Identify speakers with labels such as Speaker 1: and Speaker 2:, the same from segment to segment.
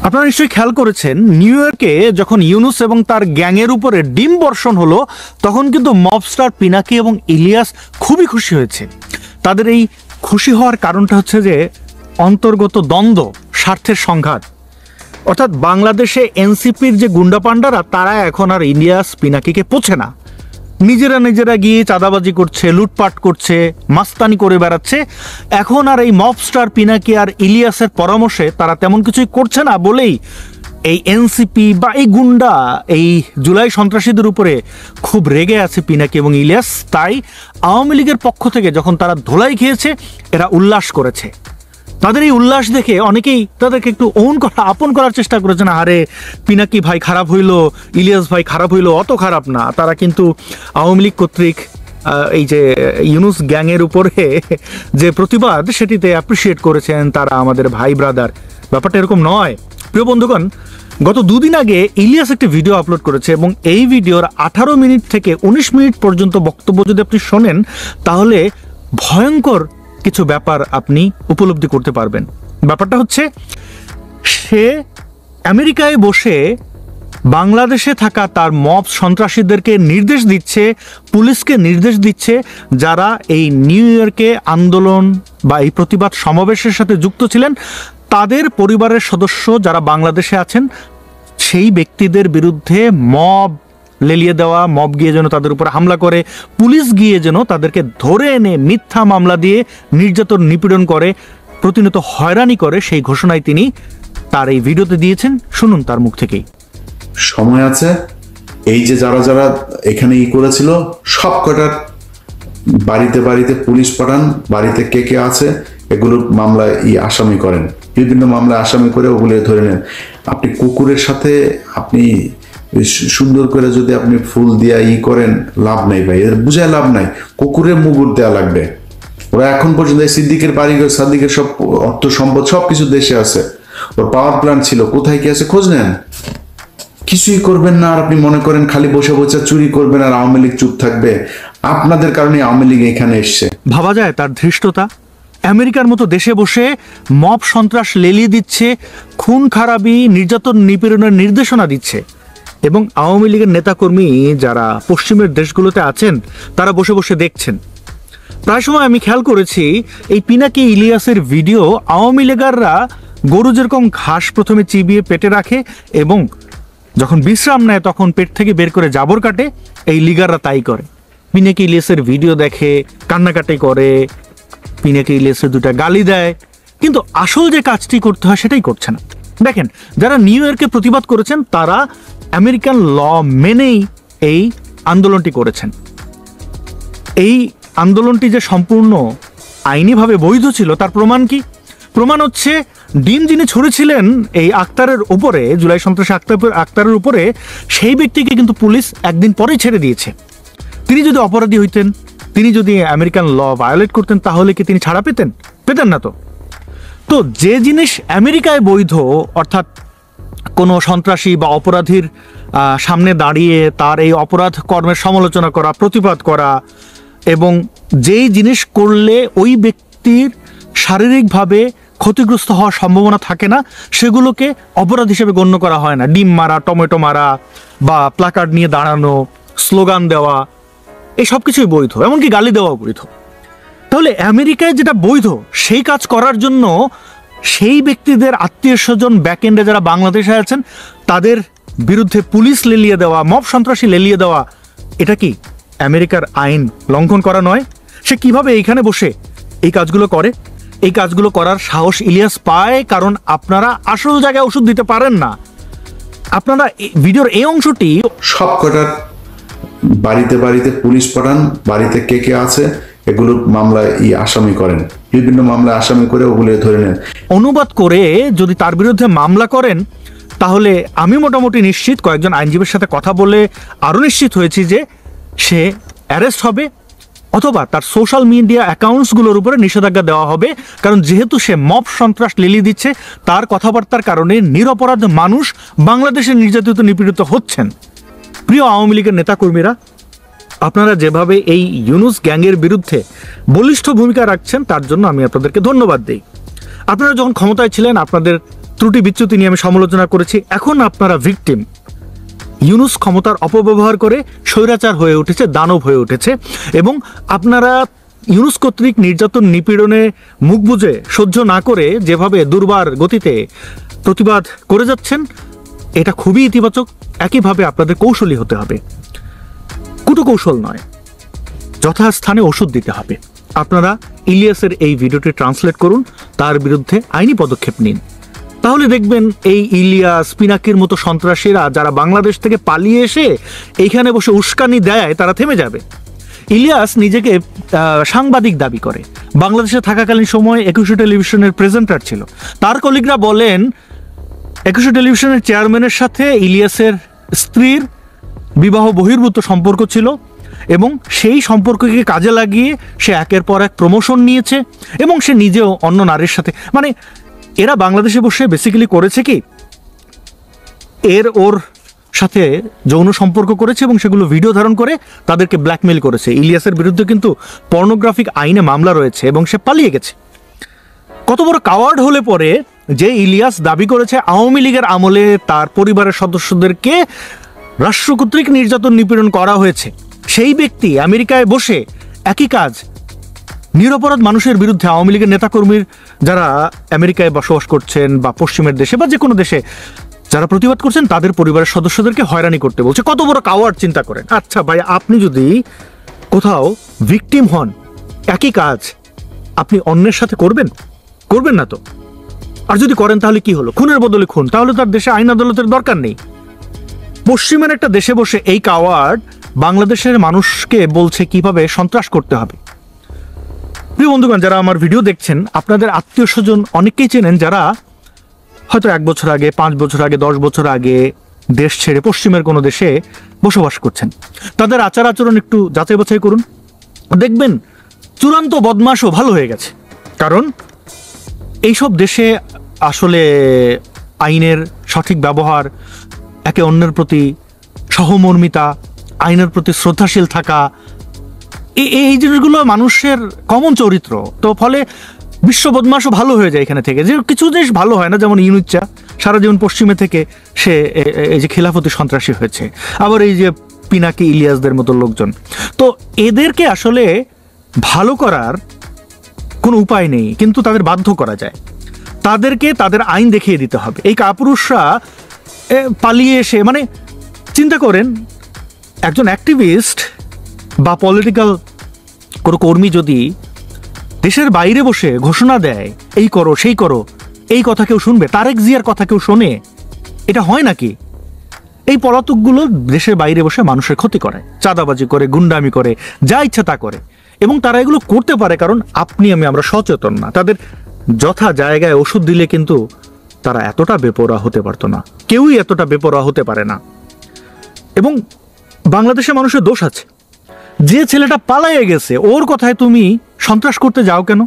Speaker 1: আপনারা নিশ্চয়ই খেয়াল করেছেন, নিউ ইয়র্কে যখন ইউনুস এবং তার গ্যাংয়ের উপরে ডিম বর্ষণ হলো তখন কিন্তু মবস্টার পিনাকি এবং ইলিয়াস খুবই খুশি হয়েছে। তাদের এই খুশি হওয়ার কারণটা হচ্ছে যে অন্তর্গত দ্বন্দ্ব, স্বার্থের সংঘাত। অর্থাৎ বাংলাদেশে এনসিপির যে গুন্ডা পান্ডারা তারা এখন আর ইলিয়াস পিনাকিকে পোছে না, নিজেরা গিয়ে চাঁদাবাজি করছে, লুটপাট করছে, মাস্তানি করে বেড়াচ্ছে। এখন আর এই মবস্টার পিনাকি আর ইলিয়াসের পরামর্শে তারা তেমন কিছুই করছে না বলেই এই এনসিপি বা এই গুন্ডা, এই জুলাই সন্ত্রাসীদের উপরে খুব রেগে আছে পিনাকি এবং ইলিয়াস। তাই আওয়ামী লীগের পক্ষ থেকে যখন তারা ধোলাই খেয়েছে, এরা উল্লাস করেছে। তাদের এই উল্লাস দেখে অনেকেই তাদেরকে একটু আপন করার চেষ্টা করেছেন। আরে পিনাকি ভাই খারাপ হইলো, ইলিয়াস ভাই খারাপ হইলো, অত খারাপ না। তারা কিন্তু আওয়ামী লীগ কর্তৃক এই যে ইউনুস গ্যাংয়ের উপরে যে প্রতিবাদ, সেটিতে অ্যাপ্রিসিয়েট করেছেন তারা আমাদের ভাই ব্রাদার। ব্যাপারটা এরকম নয়। প্রিয় বন্ধুগণ, গত দুদিন আগে ইলিয়াস একটি ভিডিও আপলোড করেছে এবং এই ভিডিওর 18 মিনিট থেকে 19 মিনিট পর্যন্ত বক্তব্য যদি আপনি শোনেন তাহলে ভয়ঙ্কর কিছু ব্যাপার আপনি উপলব্ধি করতে পারবেন। ব্যাপারটা হচ্ছে, সে আমেরিকায় বসে বাংলাদেশে থাকা তার মব সন্ত্রাসীদেরকে নির্দেশ দিচ্ছে, পুলিশকে নির্দেশ দিচ্ছে, যারা এই নিউ ইয়র্কে আন্দোলন বা এই প্রতিবাদ সমাবেশের সাথে যুক্ত ছিলেন তাদের পরিবারের সদস্য যারা বাংলাদেশে আছেন সেই ব্যক্তিদের বিরুদ্ধে মব লেলিয়ে দেওয়া, মব গিয়ে যেন তাদের উপর হামলা করে, পুলিশ গিয়ে যেন তাদেরকে ধরে এনে মিথ্যা মামলা দিয়ে নির্যাতন নিপীড়ন করে, প্রতিনিয়ত হয়রানি করে, সেই ঘোষণায় তিনি তার এই ভিডিওতে দিয়েছেন। শুনুন তার মুখ থেকেই।
Speaker 2: সময় আছে, এই যে যারা যারা এখানে করেছিল সব কটার বাড়িতে বাড়িতে পুলিশ পাঠান, বাড়িতে কে কে আছে এগুলোর মামলায় আসামি করেন, বিভিন্ন মামলায় আসামি করে ওগুলো ধরে নেন। আপনি কুকুরের সাথে আপনি সুন্দর করে যদি আপনি ফুল দিয়া করেন, লাভ নাই ভাই, এর বুঝায় লাভ নাই। কুকুরের মুগুর দেওয়া লাগবে। ওরা এখন পর্যন্ত সিদ্দিকের বাড়ি, সাদ্দিকের সব অর্থ সম্পদ সবকিছু দেশে আছে, ওর পাওয়ার প্ল্যান্ট ছিল, কোথায় কি আছে খোঁজ নেন। কিছুই করবেন না, আর আপনি মনে করেন খালি বসে বসে চুরি করবেন আর আওয়ামী লীগ চুপ থাকবে। আপনাদের কারণে আওয়ামী লীগ এখানে এসছে।
Speaker 1: ভাবা যায় তার ধৃষ্টতা। আমেরিকার মতো দেশে বসে মব সন্ত্রাস লেলিয়ে দিচ্ছে, খুন খারাপি, নির্যাতন নিপীড়নের নির্দেশনা দিচ্ছে, এবং আওয়ামী লীগের নেতাকর্মী যারা পশ্চিমের দেশগুলোতে আছেন তারা বসে বসে দেখছেন। প্রায় সময় আমি খেয়াল করেছি এই পিনাকি ইলিয়াসের ভিডিও আওয়ামী লীগাররা গরু যেরকম ঘাস প্রথমে চিবিয়ে পেটে রাখে এবং যখন বিশ্রাম নেয় তখন পেট থেকে বের করে জাবর কাটে, এই লিগাররা তাই করে। পিনাকি ইলিয়াসের ভিডিও দেখে কান্নাকাটি করে, পিনাকি ইলিয়াসের দুটা গালি দেয়, কিন্তু আসল যে কাজটি করতে হয় সেটাই করছে না। দেখেন, যারা নিউ ইয়র্কে প্রতিবাদ করেছেন তারা আমেরিকান ল মেনেই এই আন্দোলনটি করেছেন। এই আন্দোলনটি যে সম্পূর্ণ আইনিভাবে বৈধ ছিল তার প্রমাণ কি? প্রমাণ হচ্ছে, ডিম যিনি ছড়েছিলেন এই আক্তারের উপরে, জুলাই সন্ত্রাসী আক্তারের উপরে, সেই ব্যক্তিকে কিন্তু পুলিশ একদিন পরেই ছেড়ে দিয়েছে। তিনি যদি অপরাধী হইতেন, তিনি যদি আমেরিকান ল ভায়োলেট করতেন, তাহলে কি তিনি ছাড়া পেতেন? পেতেন না। তো যে জিনিস আমেরিকায় বৈধ, অর্থাৎ কোনো সন্ত্রাসী বা অপরাধীর সামনে দাঁড়িয়ে তার এই অপরাধ কর্মের সমালোচনা করা, প্রতিবাদ করা, এবং যেই জিনিস করলে ওই ব্যক্তির শারীরিকভাবে ক্ষতিগ্রস্ত হওয়ার সম্ভাবনা থাকে না, সেগুলোকে অপরাধ হিসেবে গণ্য করা হয় না। ডিম মারা, টমেটো মারা, বা প্লাকার্ড নিয়ে দাঁড়ানো, স্লোগান দেওয়া, এই সব কিছুই বৈধ, এমনকি গালি দেওয়া বৈধ। তাহলে আমেরিকায় যেটা বৈধ সেই কাজ করার জন্য সেই ব্যক্তিদের আত্মীয় স্বজন ব্যাকএন্ডে যারা বাংলাদেশে আছেন তাদের বিরুদ্ধে পুলিশ লেলিয়ে দেওয়া, মব সন্ত্রাসী লেলিয়ে দেওয়া, এটা কি আমেরিকার আইন লঙ্ঘন করা নয়? সে কিভাবে এইখানে বসে এই কাজগুলো করে? এই কাজগুলো করার সাহস ইলিয়াস পায় কারণ আপনারা আসল জায়গায় ওষুধ দিতে পারেন না। আপনারা ভিডিওর এই অংশটি
Speaker 2: সব কটার বাড়িতে বাড়িতে পুলিশ পাঠান, বাড়িতে কে কে আছে এগুলোর মামলায় আসামি করেন, বিভিন্ন মামলায় আসামি করে ওগুলো ধরে নেন।
Speaker 1: অনুবাদ করে যদি তার বিরুদ্ধে মামলা করেন তাহলে আমি মোটামুটি নিশ্চিত, কয়েকজন আইনজীবীর সাথে কথা বলে আরও নিশ্চিত হয়েছি যে সে অ্যারেস্ট হবে, অথবা তার সোশ্যাল মিডিয়া অ্যাকাউন্টসগুলোর উপরে নিষেধাজ্ঞা দেওয়া হবে। কারণ যেহেতু সে মব সন্ত্রাস লেলিয়ে দিচ্ছে, তার কথাবার্তার কারণে নিরপরাধ মানুষ বাংলাদেশে নির্যাতিত নিপীড়িত হচ্ছেন। প্রিয় আওয়ামী লীগের নেতাকর্মীরা, আপনারা যেভাবে এই ইউনুস গ্যাংয়ের বিরুদ্ধে বলিষ্ঠ ভূমিকা রাখছেন তার জন্য আমি আপনাদেরকে ধন্যবাদ দিই। আপনারা যখন ক্ষমতায় ছিলেন আপনাদের ত্রুটি বিচ্যুতি নিয়ে আমি সমালোচনা করেছি। এখন আপনারা ভিকটিম। ইউনূস ক্ষমতার অপব্যবহার করে স্বৈরাচার হয়ে উঠেছে, দানব হয়ে উঠেছে, এবং আপনারা ইউনূস কর্তৃক নির্যাতন নিপীড়নে মুখ বুজে সহ্য না করে যেভাবে দুর্বার গতিতে প্রতিবাদ করে যাচ্ছেন, এটা খুবই ইতিবাচক। একইভাবে আপনাদের কৌশলী হতে হবে, কুটকৌশল নয়, যথাস্থানে ওষুধ দিতে হবে। আপনারা ইলিয়াসের এই ভিডিওটি ট্রান্সলেট করুন, তার বিরুদ্ধে আইনি পদক্ষেপ নিন। তাহলে দেখবেন এই ইলিয়াস, পিনাকির মতো সন্ত্রাসীরা যারা বাংলাদেশ থেকে পালিয়ে এসে এইখানে বসে উস্কানি দেয়, তারা থেমে যাবে। ইলিয়াস নিজেকে সাংবাদিক দাবি করে, বাংলাদেশে থাকাকালীন সময় 21 টেলিভিশনের প্রেজেন্টার ছিল। তার কলিগরা বলেন 21 টেলিভিশনের চেয়ারম্যানের সাথে ইলিয়াসের স্ত্রীর বিবাহ বহির্ভূত সম্পর্ক ছিল, এবং সেই সম্পর্ককে কাজে লাগিয়ে সে একের পর এক প্রমোশন নিয়েছে, এবং সে নিজেও অন্য নারীর সাথে, মানে এরা বাংলাদেশে বসে বেসিক্যালি করেছে কি, ওর সাথে যৌন সম্পর্ক করেছে এবং সেগুলো ভিডিও ধারণ করে তাদেরকে ব্ল্যাকমেইল করেছে। ইলিয়াসের বিরুদ্ধে কিন্তু পর্নোগ্রাফিক আইনে মামলা রয়েছে এবং সে পালিয়ে গেছে। কত বড় কাওয়ার্ড হলে পরে যে ইলিয়াস দাবি করেছে আওয়ামী লীগের আমলে তার পরিবারের সদস্যদেরকে রাষ্ট্র কর্তৃক নির্যাতন নিপীড়ন করা হয়েছে, সেই ব্যক্তি আমেরিকায় বসে একই কাজ নিরপরাধ মানুষের বিরুদ্ধে, আওয়ামী লীগের নেতাকর্মীর যারা আমেরিকায় বসবাস করছেন বা পশ্চিমের দেশে বা যে কোনো দেশে যারা প্রতিবাদ করছেন, তাদের পরিবারের সদস্যদেরকে হয়রানি করতে বলছে। কত বড় কাওয়ার্ড চিন্তা করেন। আচ্ছা ভাই, আপনি যদি কোথাও ভিকটিম হন, একই কাজ আপনি অন্যের সাথে করবেন? করবেন না তো। আর যদি করেন তাহলে কি হলো? খুনের বদলে খুন, তাহলে তার দেশে আইন আদালতের দরকার নেই। পশ্চিমের একটা দেশে বসে এই কাওয়ার্ড বাংলাদেশের মানুষকে বলছে কিভাবে সন্ত্রাস করতে হবে। প্রিয় বন্ধুগণ, যারা আমার ভিডিও দেখছেন, আপনাদের আত্মীয় স্বজন অনেকেই চেনেন যারা হয়তো 1 বছর আগে, 5 বছর আগে, 10 বছর আগে দেশ ছেড়ে পশ্চিমের কোনো দেশে বসবাস করছেন। তাদের আচার আচরণ একটু যাচাই বাছাই করুন, দেখবেন চূড়ান্ত বদমাশও ভালো হয়ে গেছে। কারণ এইসব দেশে আসলে আইনের সঠিক ব্যবহার, একে অন্যের প্রতি সহমর্মিতা, আইনের প্রতি শ্রদ্ধাশীল থাকা, এই জিনিসগুলো মানুষের কমন চরিত্র। তো ফলে বিশ্ব বদমাশও ভালো হয়ে যায় এখানে থেকে। যে কিছু দেশ ভালো হয় না, যেমন ইউনুচ্চা সারা জীবন পশ্চিমে থেকে সে এই যে খিলাফতি সন্ত্রাসী হয়েছে, আবার এই যে পিনাকি, ইলিয়াসদের মতো লোকজন। তো এদেরকে আসলে ভালো করার কোনো উপায় নেই, কিন্তু তাদের বাধ্য করা যায়। তাদেরকে তাদের আইন দেখিয়ে দিতে হবে। এই কাপুরুষরা পালিয়ে এসে, মানে চিন্তা করেন, একজন অ্যাক্টিভিস্ট বা পলিটিক্যাল কোনো কর্মী যদি দেশের বাইরে বসে ঘোষণা দেয় এই করো সেই করো, এই কথা কেউ শুনবে? তারেক জিয়ার কথা কেউ শোনে? এটা হয় নাকি? এই পলাতকগুলো দেশের বাইরে বসে মানুষের ক্ষতি করে, চাঁদাবাজি করে, গুন্ডামি করে, যা ইচ্ছা তা করে। এবং তারা এগুলো করতে পারে কারণ আমরা সচেতন না। তাদের যথা জায়গায় ওষুধ দিলে কিন্তু তারা এতটা বেপরোয়া হতে পারতো না। কেউই এতটা বেপরোয়া হতে পারে না। এবং বাংলাদেশের মানুষের দোষ আছে। যে ছেলেটা পালাইয়ে গেছে, ওর কথায় তুমি সন্ত্রাস করতে যাও কেন?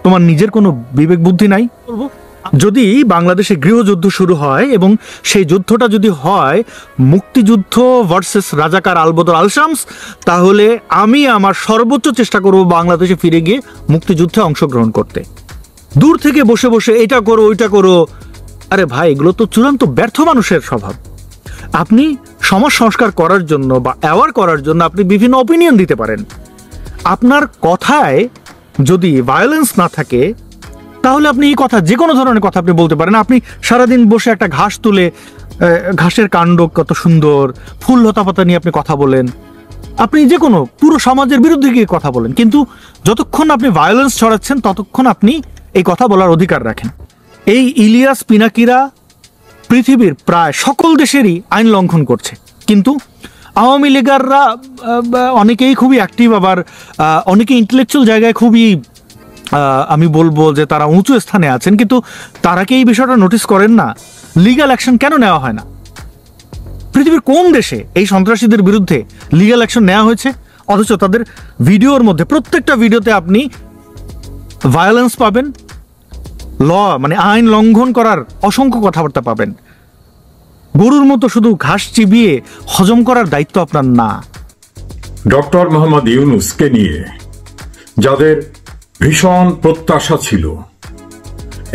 Speaker 1: তোমার নিজের কোনো বিবেক বুদ্ধি নাই? যদি বাংলাদেশে গৃহযুদ্ধ শুরু হয় এবং সেই যুদ্ধটা যদি হয় মুক্তিযুদ্ধ ভার্সেস রাজাকার আলবদর আল শামস, তাহলে আমি আমার সর্বোচ্চ চেষ্টা করব বাংলাদেশে ফিরে গিয়ে মুক্তিযুদ্ধে অংশগ্রহণ করতে। দূর থেকে বসে বসে এটা করো ওইটা করো, আরে ভাই, এগুলো তো চূড়ান্ত ব্যর্থ মানুষের স্বভাব। আপনি সমাজ সংস্কার করার জন্য বা অ্যাওয়ার করার জন্য আপনি বিভিন্ন অপিনিয়ন দিতে পারেন। আপনার কথায় যদি ভায়োলেন্স না থাকে, তাহলে আপনি এই কথা, যে কোনো ধরনের কথা আপনি বলতে পারেন। আপনি সারাদিন বসে একটা ঘাস তুলে, ঘাসের কাণ্ড কত সুন্দর, ফুল লতা পাতা নিয়ে আপনি কথা বলেন, আপনি যে কোনো পুরো সমাজের বিরুদ্ধে গিয়ে কথা বলেন, কিন্তু যতক্ষণ আপনি ভায়োলেন্স ছড়াচ্ছেন ততক্ষণ আপনি এই কথা বলার অধিকার রাখেন। এই ইলিয়াস, পিনাকিরা পৃথিবীর প্রায় সকল দেশেরই আইন লঙ্ঘন করছে, কিন্তু আওয়ামী লীগাররা অনেকেই খুবই অ্যাক্টিভ, আবার অনেকে ইন্টেলেকচুয়াল জায়গায় খুবই, আমি বলবো যে তারা উঁচু স্থানে আছেন, কিন্তু তারা কি এই বিষয়টা নোটিস করেন না? লিগ্যাল অ্যাকশন কেন নেওয়া হয় না? পৃথিবীর কোন দেশে এই সন্ত্রাসীদের বিরুদ্ধে লিগ্যাল অ্যাকশন নেওয়া হয়েছে? অথচ তাদের ভিডিওর মধ্যে, প্রত্যেকটা ভিডিওতে আপনি ভায়োলেন্স পাবেন, মানে আইন লঙ্ঘন করার অসংখ্য কথাবার্তা পাবেন। গরুর মতো শুধু ঘাস চিবিয়ে হজম করার দায়িত্ব আপনার না।
Speaker 3: ডক্টর মোহাম্মদ ইউনূসকে নিয়ে যাদের ভীষণ প্রত্যাশা ছিল,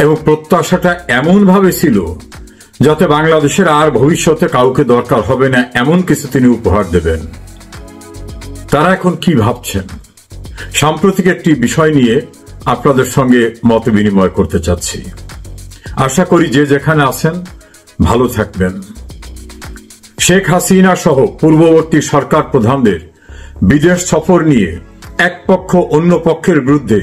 Speaker 3: এবং প্রত্যাশাটা এমনভাবে ছিল যাতে বাংলাদেশের আর ভবিষ্যতে কাউকে দরকার হবে না এমন কিছু তিনি উপহার দেবেন। তারা এখন কি ভাবছেন, সাম্প্রতিক একটি বিষয় নিয়ে আপনাদের সঙ্গে মত বিনিময় করতে চাচ্ছি। আশা করি যে যেখানে আছেন ভালো থাকবেন। শেখ হাসিনা সহ পূর্ববর্তী সরকার প্রধানদের বিদেশ সফর নিয়ে এক পক্ষ অন্য পক্ষের বিরুদ্ধে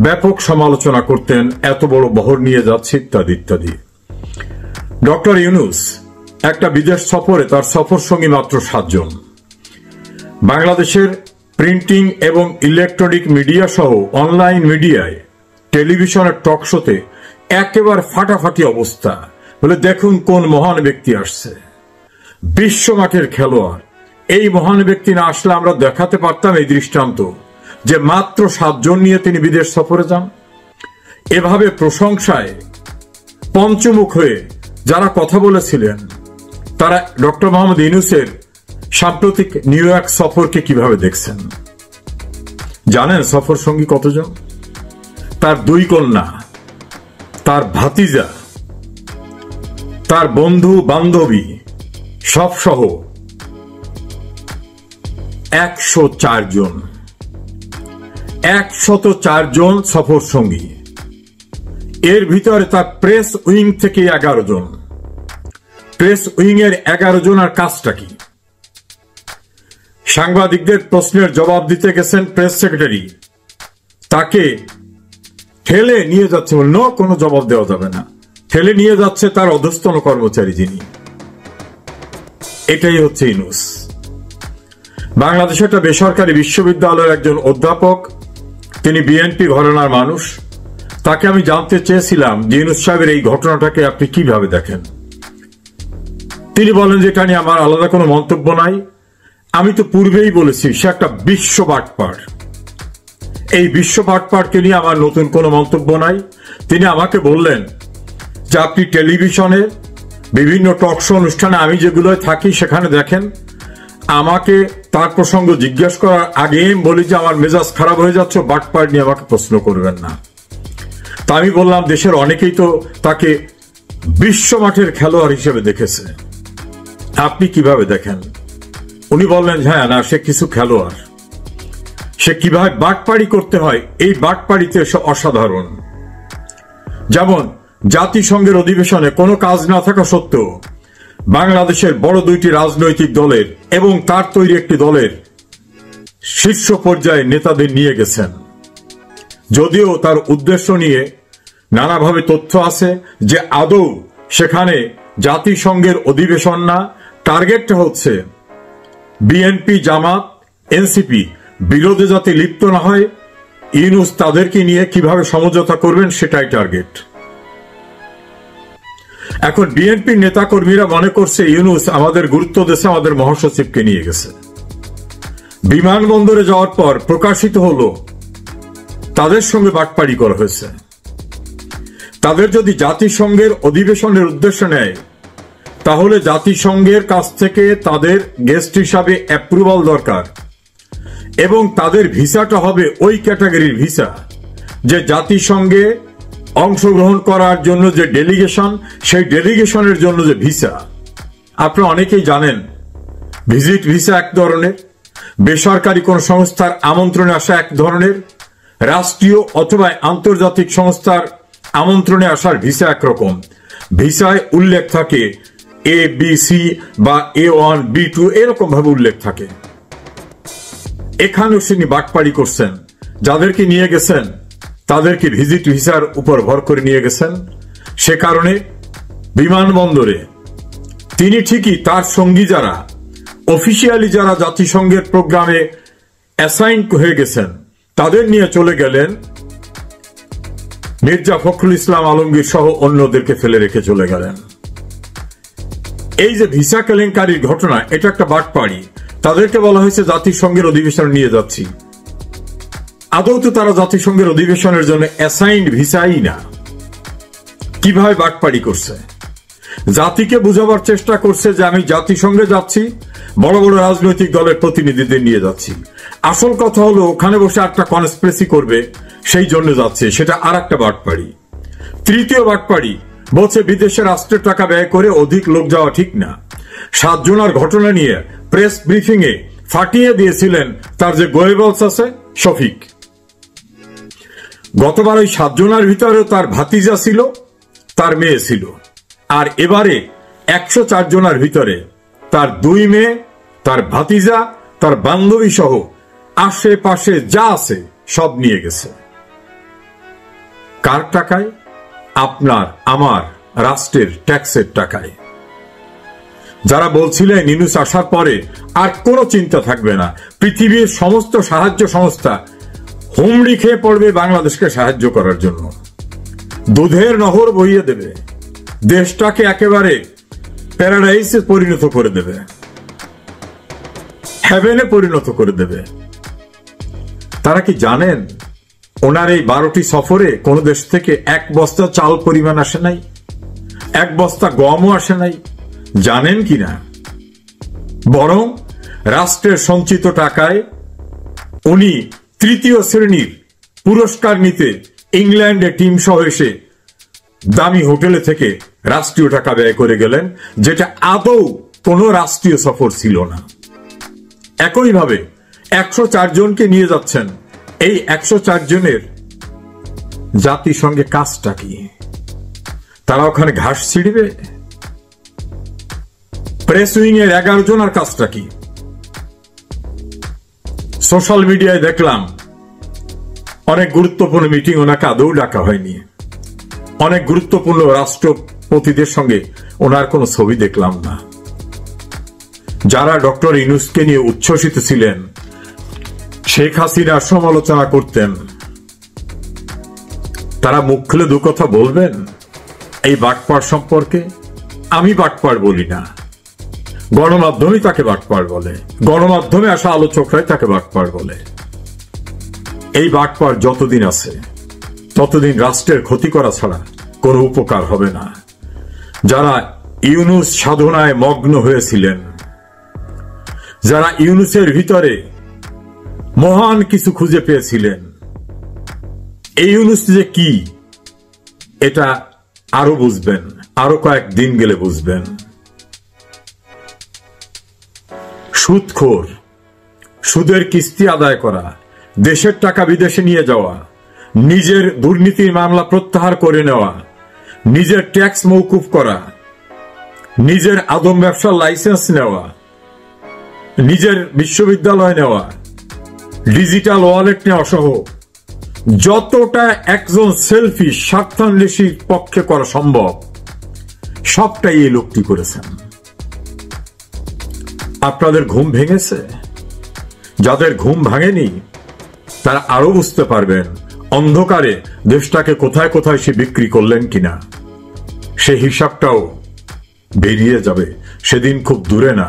Speaker 3: ব্যাপক সমালোচনা করতেন, এত বড় বহর নিয়ে যাচ্ছে ইত্যাদি ইত্যাদি। ডক্টর ইউনূস একটা বিদেশ সফরে তার সফর সঙ্গী মাত্র 7 জন। বাংলাদেশের প্রিন্টিং এবং ইলেকট্রনিক মিডিয়া সহ অনলাইন মিডিয়ায়, টেলিভিশনের টক শোতে একেবারে ফাটাফাটি অবস্থা, বলে দেখুন কোন মহান ব্যক্তি আসছে, বিশ্বমানের খেলোয়াড়। এই মহান ব্যক্তি না আসলে আমরা দেখাতে পারতাম এই দৃষ্টান্ত যে মাত্র 7 জন নিয়ে তিনি বিদেশ সফরে যান। এভাবে প্রশংসায় পঞ্চমুখ হয়ে যারা কথা বলেছিলেন তারা ডক্টর মোহাম্মদ ইউনূসের সাম্প্রতিক নিউ ইয়র্ক সফরকে কিভাবে দেখছেন জানেন? সফর সঙ্গী কতজন? তার 2 কন্যা, তার ভাতিজা, তার বন্ধু বান্ধবী সব সহ 104 জন। 104 জন সফর সঙ্গী। এর ভিতরে তার প্রেস উইং থেকে 11 জন। প্রেস উইং এর 11 জনের কাজটা কি? সাংবাদিকদের প্রশ্নের জবাব দিতে গেছেন প্রেস সেক্রেটারি, তাকে ঠেলে নিয়ে যাচ্ছে, কোনো জবাব দেওয়া যাবে না, ঠেলে নিয়ে যাচ্ছে তার অধস্তন কর্মচারী যিনি। এটাই হচ্ছে ইউনূস। বাংলাদেশে একটা বেসরকারি বিশ্ববিদ্যালয়ের একজন অধ্যাপক, তিনি বিএনপি ঘরানার মানুষ। তাকে আমি জানতে চেয়েছিলাম যে ইউনূস সাহেবের এই ঘটনাটাকে আপনি কিভাবে দেখেন। তিনি বলেন যে এটা নিয়ে আমার আলাদা কোনো মন্তব্য নাই। আমি তো পূর্বেই বলেছি সে একটা বিশ্ব বাটপার। এই বিশ্ব বাটপারকে নিয়ে আমার নতুন কোনো মন্তব্য নাই। তিনি আমাকে বললেন যে আপনি টেলিভিশনে বিভিন্ন টক শো অনুষ্ঠানে আমি যেগুলোয় থাকি সেখানে দেখেন, আমাকে তার প্রসঙ্গ জিজ্ঞেস করার আগে বলি যে আমার মেজাজ খারাপ হয়ে যাচ্ছে, বাটপার নিয়ে আমাকে প্রশ্ন করবেন না। তা আমি বললাম দেশের অনেকেই তো তাকে বিশ্ব মাঠের খেলোয়াড় হিসেবে দেখেছে, আপনি কিভাবে দেখেন? উনি বললেন হ্যাঁ না, সে কিছু খেলোয়াড়, সে কিভাবে বাটপাড়ি করতে হয় এই বাটপাড়িতে সে অসাধারণ। যেমন জাতিসংঘের অধিবেশনে কোনো কাজ না থাকা সত্ত্বেও বাংলাদেশের বড় 2টি রাজনৈতিক দলের এবং তার তৈরি একটি দলের শীর্ষ পর্যায়ে নেতাদের নিয়ে গেছেন। যদিও তার উদ্দেশ্য নিয়ে নানাভাবে তথ্য আছে যে আদৌ সেখানে জাতিসংঘের অধিবেশন না, টার্গেটটা হচ্ছে বিএনপি, জামাত, এনসিপি বিরোধে যাতে লিপ্ত না হয়, ইউনূস তাদেরকে নিয়ে কিভাবে সমঝোতা করবেন সেটাই টার্গেট। এখন বিএনপির নেতাকর্মীরা মনে করছে ইউনূস আমাদের গুরুত্ব দেশে আমাদের মহাসচিবকে নিয়ে গেছে। বিমানবন্দরে যাওয়ার পর প্রকাশিত হলো তাদের সঙ্গে বাটপাড়ি করা হয়েছে। তাদের যদি জাতিসংঘের অধিবেশনের উদ্দেশ্য নেয় তাহলে জাতিসংঘের কাছ থেকে তাদের গেস্ট হিসাবে অ্যাপ্রুভাল দরকার এবং তাদের ভিসাটা হবে ওই ক্যাটাগরির ভিসা যে জাতিসংঘে অংশগ্রহণ করার জন্য যে ডেলিগেশন, সেই ডেলিগেশনের জন্য যে ভিসা। আপনারা অনেকেই জানেন ভিজিট ভিসা এক ধরনের, বেসরকারি কোন সংস্থার আমন্ত্রণে আসা এক ধরনের, রাষ্ট্রীয় অথবা আন্তর্জাতিক সংস্থার আমন্ত্রণে আসার ভিসা একরকম। ভিসায় উল্লেখ থাকে এ, বি, সি বা A1, B2 এরকম ভাবে উল্লেখ থাকে। এখানেও তিনি বাটপাড়ি করছেন, যাদেরকে নিয়ে গেছেন তাদেরকে ভিজিট ভিসার উপর ভর করে নিয়ে গেছেন। সে কারণে বিমানবন্দরে তিনি ঠিকই তার সঙ্গী যারা অফিসিয়ালি যারা জাতিসংঘের প্রোগ্রামে অ্যাসাইন হয়ে গেছেন তাদের নিয়ে চলে গেলেন, মির্জা ফখরুল ইসলাম আলমগীর সহ অন্যদেরকে ফেলে রেখে চলে গেলেন। এই যে ভিসা কেলেঙ্কারির ঘটনা, এটা একটা বাটপাড়ি। তাদেরকে বলা হয়েছে জাতিসংঘের অধিবেশনে নিয়ে যাচ্ছি, আদৌ তো তারা জাতিসংঘের অধিবেশনের জন্য অ্যাসাইন্ড ভিসাই না। কিভাবে বাটপাড়ি করছে? জাতিকে বোঝাবার চেষ্টা করছে যে আমি জাতিসংঘে যাচ্ছি, বড় বড় রাজনৈতিক দলের প্রতিনিধিদের নিয়ে যাচ্ছি। আসল কথা হলো ওখানে বসে একটা কনস্পিরেসি করবে, সেই জন্য যাচ্ছে, সেটা আর একটা বাটপাড়ি। তৃতীয় বাটপাড়ি বলছে বিদেশে রাষ্ট্রের টাকা ব্যয় করে অধিক লোক যাওয়া ঠিক না। 7 জনের ঘটনা নিয়ে প্রেস ব্রিফিং এ ফাটিয়ে দিয়েছিলেন তার যে গোয়েবলস আছে শফিক। গতবার ওই 7 জনের ভিতরেও তার ভাতিজা ছিল, তার মেয়ে ছিল, আর এবারে 104 জনের ভিতরে তার 2 মেয়ে, তার ভাতিজা, তার বান্ধবী সহ আশেপাশে যা আছে সব নিয়ে গেছে। কার টাকায়? আপনার আমার রাষ্ট্রের ট্যাক্সের টাকায়। যারা বলছিলেন ইউনূস আসার পরে আর কোনো চিন্তা থাকবে না, পৃথিবীর সমস্ত সাহায্য সংস্থা হুমড়ি খেয়ে পড়বে বাংলাদেশকে সাহায্য করার জন্য, দুধের নহর বইয়ে দেবে, দেশটাকে একেবারে প্যারাডাইসে পরিণত করে দেবে, হেভেনে পরিণত করে দেবে। তারা কি জানেন ওনার এই 12টি সফরে কোন দেশ থেকে 1 বস্তা চাল পরিমাণ আসে নাই, 1 বস্তা গমও আসে নাই? জানেন কিনা? বরং রাষ্ট্রের সঞ্চিত টাকায় উনি 3য় শ্রেণীর পুরস্কার নিতে ইংল্যান্ডে টিম সহ এসে দামি হোটেলে থেকে রাষ্ট্রীয় টাকা ব্যয় করে গেলেন, যেটা আদৌ কোনো রাষ্ট্রীয় সফর ছিল না। একইভাবে 104 জনকে নিয়ে যাচ্ছেন। এই 104 জনের জাতিসংঘে কাজটা কি? তারা ওখানে ঘাস ছিঁড়বে? প্রেস উইং এর 11 জনের কাজটা কি? সোশ্যাল মিডিয়ায় দেখলাম অনেক গুরুত্বপূর্ণ মিটিং ওনাকে আদৌ ডাকা হয়নি, অনেক গুরুত্বপূর্ণ রাষ্ট্রপতিদের সঙ্গে ওনার কোনো ছবি দেখলাম না। যারা ডক্টর ইউনূসকে নিয়ে উচ্ছ্বসিত ছিলেন, শেখ হাসিনার সমালোচনা করতেন, তারা মুখ খুলে 2 কথা বলবেন এই বাটপার সম্পর্কে? আমি বাটপার বলি না, গণমাধ্যমই তাকে বাটপার বলে, গণমাধ্যমে আসা আলোচকরাই তাকে বাটপার বলে। এই বাটপার যতদিন আছে ততদিন রাষ্ট্রের ক্ষতি করা ছাড়া কোনো উপকার হবে না। যারা ইউনূস সাধনায় মগ্ন হয়েছিলেন, যারা ইউনূসের ভিতরে মহান কিছু খুঁজে পেয়েছিলেন, এই ইউনূস যে কি এটা আরো বুঝবেন, আরো কয়েকদিন গেলে বুঝবেন। সুদখোর, সুদের কিস্তি আদায় করা, দেশের টাকা বিদেশে নিয়ে যাওয়া, নিজের দুর্নীতির মামলা প্রত্যাহার করে নেওয়া, নিজের ট্যাক্স মওকুফ করা, নিজের আদম ব্যবসার লাইসেন্স নেওয়া, নিজের বিশ্ববিদ্যালয় নেওয়া, ডিজিটাল ওয়ালেট নেওয়া সহ যতটা একজন সেলফি স্বার্থান্বেষীর পক্ষে করা সম্ভব সবটাই এই লোকটি করেছেন। আপনাদের ঘুম ভেঙেছে? যাদের ঘুম ভাঙেনি তারা আরো বুঝতে পারবেন অন্ধকারে দেশটাকে কোথায় কোথায় সে বিক্রি করলেন কিনা। সে হিসাবটাও বেরিয়ে যাবে, সেদিন খুব দূরে না।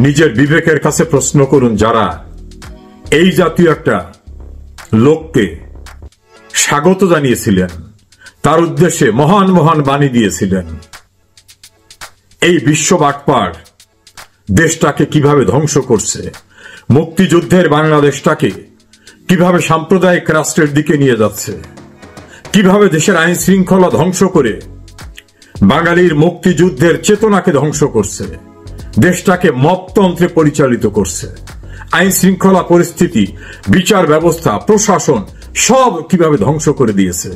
Speaker 3: নিজের বিবেকের কাছে প্রশ্ন করুন, যারা এই জাতীয় একটা লোককে স্বাগত জানিয়েছিলেন, তার উদ্দেশ্যে মহান মহান বাণী দিয়েছিলেন, এই বিশ্ব বাটপার দেশটাকে কিভাবে ধ্বংস করছে, মুক্তিযুদ্ধের বাংলাদেশটাকে কিভাবে সাম্প্রদায়িক রাষ্ট্রের দিকে নিয়ে যাচ্ছে, কিভাবে দেশের আইন শৃঙ্খলা ধ্বংস করে বাঙালির মুক্তিযুদ্ধের চেতনাকে ধ্বংস করছে, দেশটাকে মপতন্ত্রে পরিচালিত করছে, আইন শৃঙ্খলা পরিস্থিতি, বিচার ব্যবস্থা, প্রশাসন সব কিভাবে ধ্বংস করে দিয়েছে।